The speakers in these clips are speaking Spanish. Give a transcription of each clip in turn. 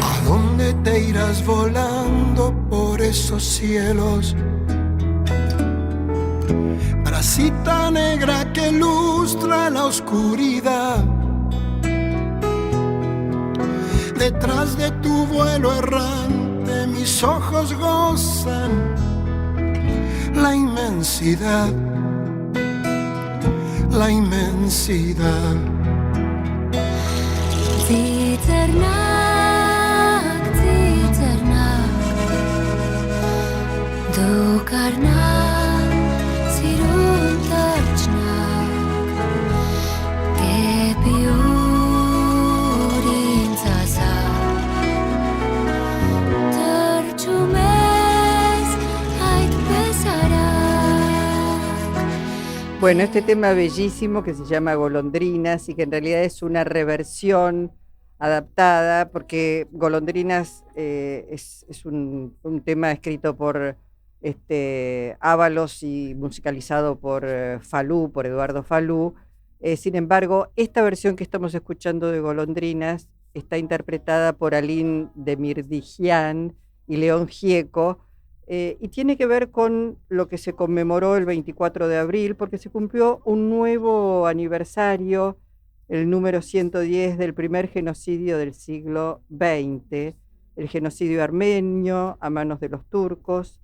¿A dónde te irás volando por esos cielos? Bracita negra que lustra la oscuridad. Detrás de tu vuelo errante mis ojos gozan la inmensidad, la inmensidad. Ziternak, dukarnak, ziruntartsnak, gepi urintzaza, tartsumez ait bezarak. Bueno, este tema bellísimo que se llama Golondrinas y que en realidad es una reversión adaptada, porque Golondrinas es un tema escrito por Ábalos y musicalizado por por Eduardo Falú. Sin embargo, esta versión que estamos escuchando de Golondrinas está interpretada por Aline Demirdigian y León Gieco, y tiene que ver con lo que se conmemoró el 24 de abril, porque se cumplió un nuevo aniversario, el número 110 del primer genocidio del siglo XX, el genocidio armenio a manos de los turcos.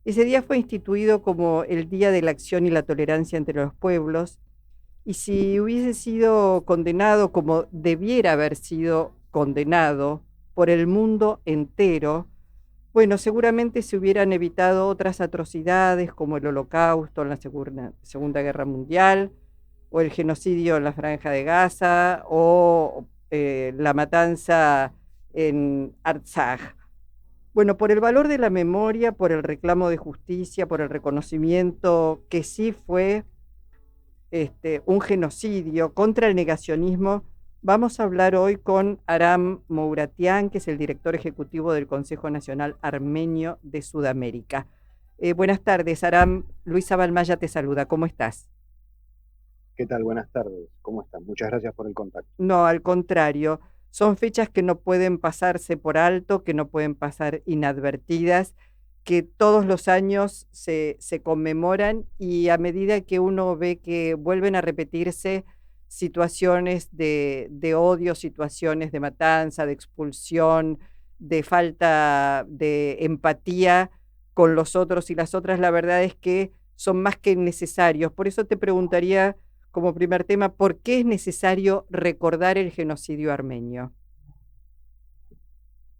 Ese día fue instituido como el Día de la Acción y la Tolerancia entre los Pueblos, y si hubiese sido condenado como debiera haber sido condenado por el mundo entero, bueno, seguramente se hubieran evitado otras atrocidades como el Holocausto en la Segunda Guerra Mundial, o el genocidio en la Franja de Gaza, o la matanza en Artsaj. Bueno, por el valor de la memoria, por el reclamo de justicia, por el reconocimiento que sí fue un genocidio, contra el negacionismo, vamos a hablar hoy con Aram Mouratian, que es el director ejecutivo del Consejo Nacional Armenio de Sudamérica. Buenas tardes, Aram. Luisa Balmaya te saluda. ¿Cómo estás? ¿Qué tal? Buenas tardes. ¿Cómo están? Muchas gracias por el contacto. No, al contrario. Son fechas que no pueden pasarse por alto, que no pueden pasar inadvertidas, que todos los años se conmemoran, y a medida que uno ve que vuelven a repetirse situaciones de odio, situaciones de matanza, de expulsión, de falta de empatía con los otros y las otras, la verdad es que son más que necesarios. Por eso te preguntaría, como primer tema, ¿por qué es necesario recordar el genocidio armenio?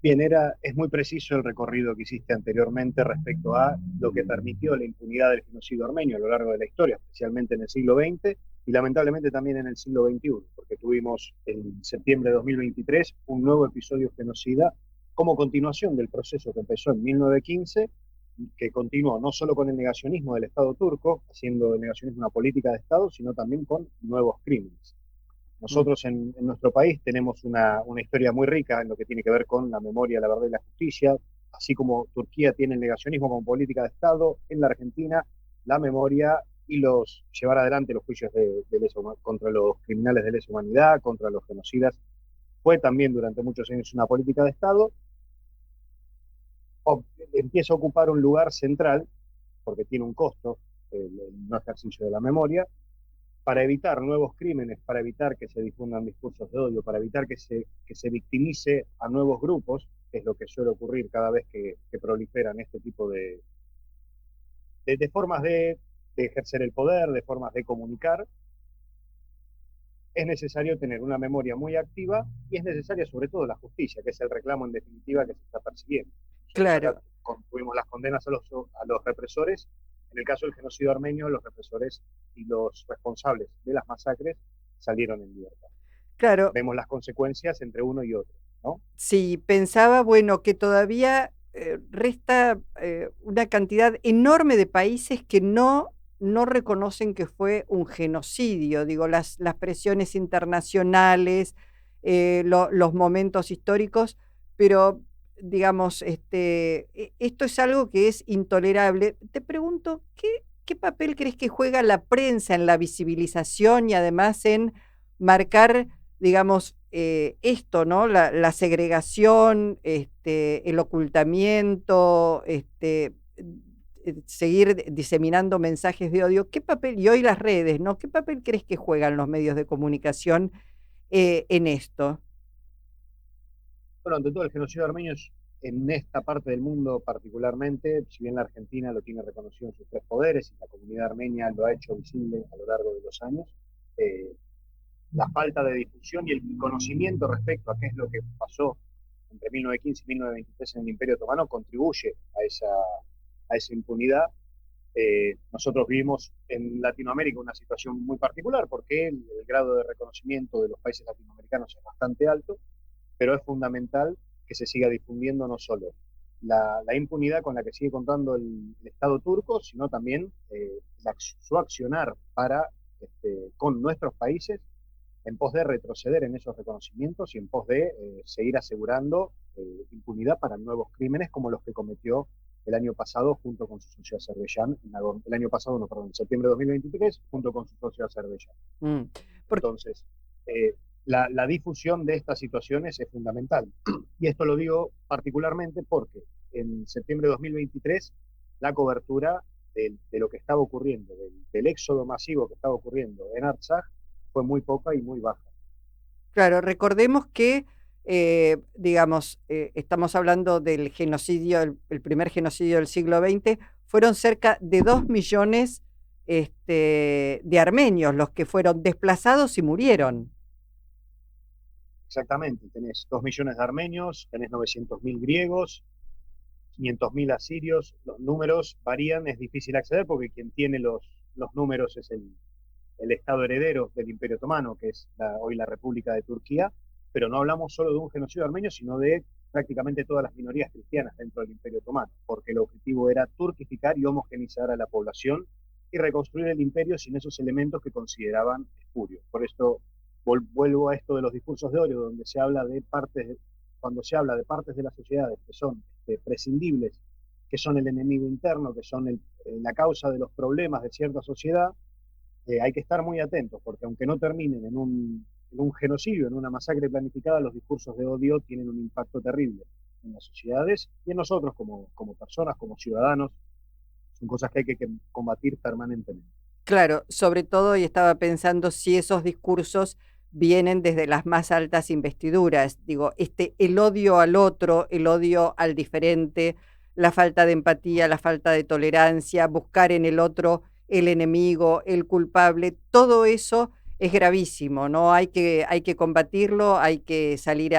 Bien, es muy preciso el recorrido que hiciste anteriormente respecto a lo que permitió la impunidad del genocidio armenio a lo largo de la historia, especialmente en el siglo XX y lamentablemente también en el siglo XXI, porque tuvimos en septiembre de 2023 un nuevo episodio genocida como continuación del proceso que empezó en 1915, que continuó no solo con el negacionismo del Estado turco, haciendo del negacionismo una política de Estado, sino también con nuevos crímenes. Nosotros en nuestro país tenemos una historia muy rica en lo que tiene que ver con la memoria, la verdad y la justicia, así como Turquía tiene el negacionismo como política de Estado. En la Argentina la memoria y llevar adelante los juicios contra los criminales de lesa humanidad, contra los genocidas, fue también durante muchos años una política de Estado. Empieza a ocupar un lugar central, porque tiene un costo el no ejercicio de la memoria, para evitar nuevos crímenes, para evitar que se difundan discursos de odio, para evitar que se victimice a nuevos grupos, que es lo que suele ocurrir cada vez que proliferan este tipo de formas de ejercer el poder, de formas de comunicar. Es necesario tener una memoria muy activa y es necesaria sobre todo la justicia, que es el reclamo en definitiva que se está persiguiendo. Claro. Tuvimos las condenas a los represores. En el caso del genocidio armenio, los represores y los responsables de las masacres salieron en libertad. Claro. Vemos las consecuencias entre uno y otro, ¿no? Sí, pensaba, bueno, que todavía resta una cantidad enorme de países que no reconocen que fue un genocidio. Digo, las presiones internacionales, los momentos históricos, pero digamos, esto es algo que es intolerable. Te pregunto, ¿qué papel crees que juega la prensa en la visibilización y además en marcar, digamos, esto, ¿no? La segregación, el ocultamiento, seguir diseminando mensajes de odio. ¿Qué papel, y hoy las redes, ¿no? ¿Qué papel crees que juegan los medios de comunicación en esto? Bueno, ante todo, el genocidio armenio es, en esta parte del mundo particularmente, si bien la Argentina lo tiene reconocido en sus tres poderes y la comunidad armenia lo ha hecho visible a lo largo de los años, eh, la falta de difusión y el conocimiento respecto a qué es lo que pasó entre 1915 y 1923 en el Imperio Otomano contribuye a esa impunidad. Nosotros vivimos en Latinoamérica una situación muy particular porque el grado de reconocimiento de los países latinoamericanos es bastante alto, pero es fundamental que se siga difundiendo no solo la impunidad con la que sigue contando el Estado turco, sino también su accionar con nuestros países en pos de retroceder en esos reconocimientos y en pos de seguir asegurando impunidad para nuevos crímenes como los que cometió el año pasado junto con su socio Azerbaiyán, el año pasado, no, perdón, en septiembre de 2023, junto con su socio Azerbaiyán. Entonces, la difusión de estas situaciones es fundamental. Y esto lo digo particularmente porque en septiembre de 2023 la cobertura de lo que estaba ocurriendo, del éxodo masivo que estaba ocurriendo en Artsaj, fue muy poca y muy baja. Claro, recordemos que, digamos, estamos hablando del genocidio, el primer genocidio del siglo XX, fueron cerca de 2 millones de armenios los que fueron desplazados y murieron. Exactamente, tenés 2 millones de armenios, tenés 900.000 griegos, 500.000 asirios, los números varían, es difícil acceder porque quien tiene los números es el Estado heredero del Imperio Otomano, que es hoy la República de Turquía, pero no hablamos solo de un genocidio armenio, sino de prácticamente todas las minorías cristianas dentro del Imperio Otomano, porque el objetivo era turquificar y homogeneizar a la población y reconstruir el imperio sin esos elementos que consideraban espurios. Por esto vuelvo a esto de los discursos de odio, donde se habla de cuando se habla de partes de las sociedades que son prescindibles, que son el enemigo interno, que son la causa de los problemas de cierta sociedad, hay que estar muy atentos, porque aunque no terminen en un genocidio, en una masacre planificada, los discursos de odio tienen un impacto terrible en las sociedades y en nosotros como personas, como ciudadanos. Son cosas que hay que combatir permanentemente. Claro, sobre todo, y estaba pensando si esos discursos vienen desde las más altas investiduras. Digo, el odio al otro, el odio al diferente, la falta de empatía, la falta de tolerancia, buscar en el otro el enemigo, el culpable, todo eso es gravísimo, ¿no? Hay que combatirlo, hay que salir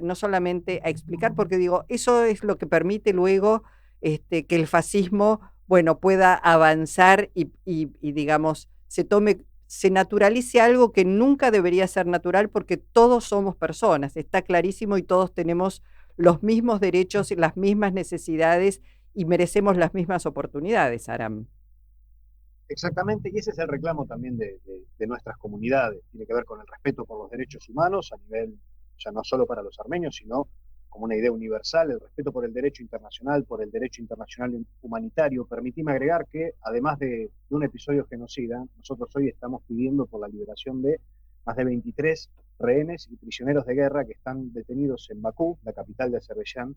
no solamente a explicar, porque digo, eso es lo que permite luego que el fascismo, bueno, pueda avanzar y digamos, se naturalice algo que nunca debería ser natural porque todos somos personas, está clarísimo, y todos tenemos los mismos derechos y las mismas necesidades y merecemos las mismas oportunidades, Aram. Exactamente, y ese es el reclamo también de nuestras comunidades. Tiene que ver con el respeto por los derechos humanos a nivel, ya no solo para los armenios, sino como una idea universal, el respeto por el derecho internacional humanitario. Permitime agregar que, además de un episodio genocida, nosotros hoy estamos pidiendo por la liberación de más de 23 rehenes y prisioneros de guerra que están detenidos en Bakú, la capital de Azerbaiyán,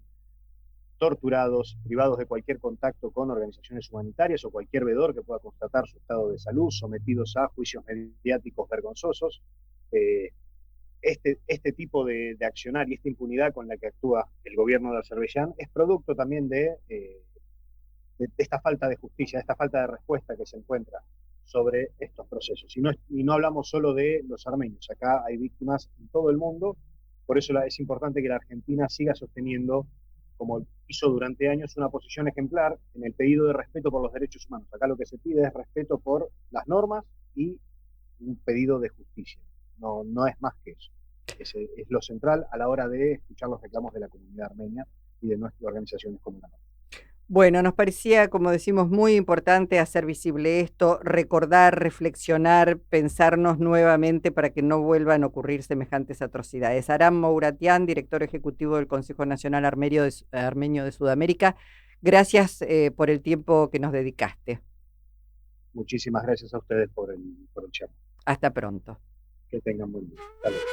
torturados, privados de cualquier contacto con organizaciones humanitarias o cualquier vedor que pueda constatar su estado de salud, sometidos a juicios mediáticos vergonzosos. Este tipo de accionar y esta impunidad con la que actúa el gobierno de Azerbaiyán es producto también de esta falta de justicia, de esta falta de respuesta que se encuentra sobre estos procesos. Y no hablamos solo de los armenios, acá hay víctimas en todo el mundo, por eso es importante que la Argentina siga sosteniendo, como hizo durante años, una posición ejemplar en el pedido de respeto por los derechos humanos. Acá lo que se pide es respeto por las normas y un pedido de justicia. No es más que eso. Es lo central a la hora de escuchar los reclamos de la comunidad armenia y de nuestras organizaciones como la nuestra. Bueno, nos parecía, como decimos, muy importante hacer visible esto, recordar, reflexionar, pensarnos nuevamente para que no vuelvan a ocurrir semejantes atrocidades. Aram Mouratian, director ejecutivo del Consejo Nacional Armenio de Sudamérica, gracias por el tiempo que nos dedicaste. Muchísimas gracias a ustedes por el chat. Hasta pronto. Que tengan buen día. Hasta luego.